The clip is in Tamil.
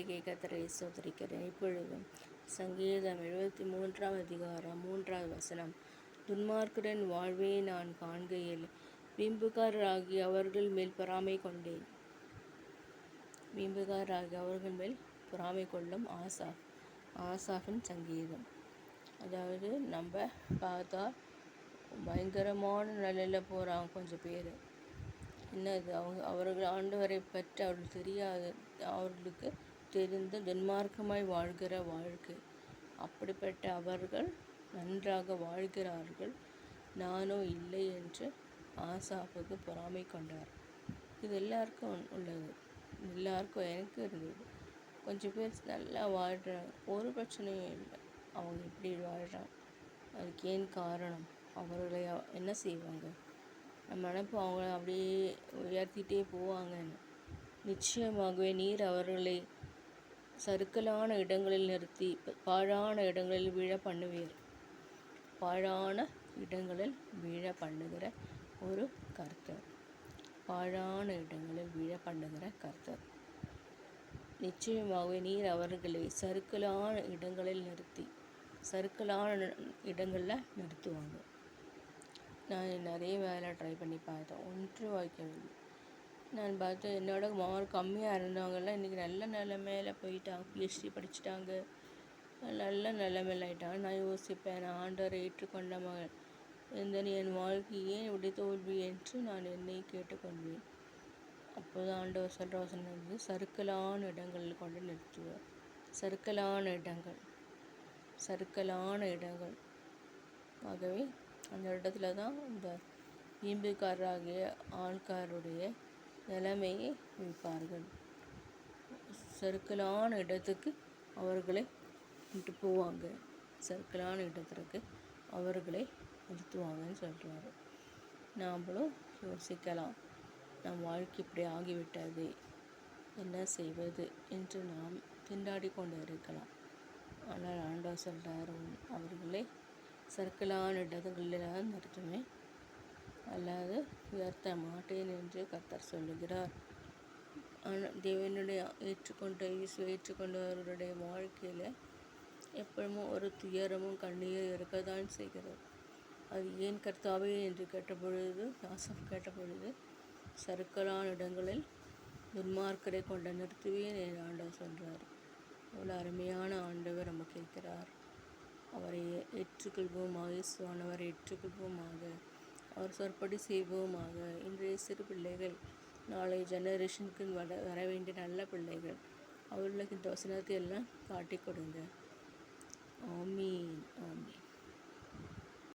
கட்டளைக்கு கர்த்தரை ஸ்தோத்திரிக்கிறேன். இப்பொழுதும் சங்கீதம் 73 அதிகாரம் 3வது வசனம். துன்மார்க்கரின் வாழ்வை நான் காண்கையில் வீம்புகாரராகி அவர்கள் மேல் பொறாமை கொண்டேன். வீம்புகாரராகி அவர்கள் மேல் பொறாமை கொள்ளும் ஆசாஃபின் சங்கீதம். அதாவது நம்ம பார்த்தா பயங்கரமான நிலையில் போகிறாங்க கொஞ்சம் பேர். என்னது அவர்கள் ஆண்டவரை பற்றி அவர்களுக்கு தெரியாது, அவர்களுக்கு தெரிந்து துன்மார்க்கமாய் வாழ்கிற வாழ்க்கை. அப்படிப்பட்ட அவர்கள் நன்றாக வாழ்கிறார்கள், நானோ இல்லை என்று ஆசாப்புக்கு பொறாமை கொண்டார். இது எல்லாருக்கும் உள்ளது, எல்லாருக்கும் எனக்கு இருந்தது. கொஞ்சம் பேர் நல்லா வாழ்கிறாங்க, ஒரு பிரச்சனையும் இல்லை. அவங்க எப்படி வாழ்கிறாங்க, அதுக்கு ஏன் காரணம்? அவர்களை என்ன செய்வாங்க? நம்ம நினைப்போம் அவங்கள அப்படியே உயர்த்திட்டே போவாங்கன்னு. நிச்சயமாகவே நீர் அவர்களை சறுக்கலான இடங்களில் நிறுத்தி பாழான இடங்களில் வீழ பண்ணுவீர். பாழான இடங்களில் வீழ பண்ணுகிற ஒரு கர்த்தர், பாழான இடங்களில் வீழ பண்ணுகிற கர்த்தர். நிச்சயமாகவே நீர் அவர்களை சறுக்கலான இடங்களில் நிறுத்தி சறுக்கலான இடங்களில் நிறுத்துவாங்க. நான் நிறைய வேலை ட்ரை பண்ணி பார்த்தேன், ஒன்று வாய்க்கவில்லை. நான் பார்த்தேன் என்னோட மார்க் கம்மியாக இருந்தவங்கெல்லாம் இன்றைக்கி நல்ல நிலைமையில் போயிட்டாங்க, பிஹெச்டி படிச்சுட்டாங்க, நல்ல நிலைமையில் ஆகிட்டாங்க. நான் யோசிப்பேன், நான் ஆண்டவரை ஏற்றுக்கொண்ட மகன், என் வாழ்க்கையே இப்படி தோல்வி என்று நான் என்னை கேட்டுக்கொள்வேன். அப்போது ஆண்டவர் சொல்கிற வசனம் வந்து சறுக்கலான இடங்களில் கொண்டு நிறுத்துவார். சறுக்கலான இடங்கள். ஆகவே அந்த இடத்துல தான் இந்த வீம்புக்காரராகிய ஆள்காருடைய நிலைமையை வைப்பார்கள். சறுக்கலான இடத்துக்கு அவர்களை விட்டு போவாங்க, சறுக்கலான இடத்திற்கு அவர்களை நிறுத்துவாங்கன்னு சொல்கிறாரு. நாம்ளும் யோசிக்கலாம், நம் வாழ்க்கை இப்படி ஆகிவிட்டது, என்ன செய்வது என்று நாம் திண்டாடி கொண்டு இருக்கலாம். ஆனால் ஆண்டவர் சொல்கிறார், அவர்களை சறுக்கலான இடங்களில் நிறுத்துவேன், அல்லாது உயர்த்த மாட்டேன் என்று கர்த்தர் சொல்லுகிறார். ஆனால் தேவனுடைய ஏற்றுக்கொண்டவர்களுடைய வாழ்க்கையில் எப்பவுமே ஒரு துயரமும் கண்ணீரும் இருக்கத்தான் செய்கிறது. அது ஏன் கர்த்தாவே என்று கேட்டபொழுது, ஆசாப் கேட்டபொழுது, சறுக்கலான இடங்களில் துன்மார்க்கரை கொண்டு நிறுத்துவேன் என்று ஆண்டவர் சொல்கிறார். அவ்வளோ அருமையான ஆண்டவர் நம்ம கேட்கிறார். அவரை ஏற்றுக்கொள்வோமாக, இயேசுவானவரை ஏற்றுக்கொள்வோமாக, அவர் சொற்படி செய்வோமாக. இன்றைய சிறு பிள்ளைகள் நாளை ஜெனரேஷனுக்கு வர வேண்டிய நல்ல பிள்ளைகள், அவர்களுக்கு இந்த வசனத்தை எல்லாம் காட்டி கொடுங்க. ஆமீன்.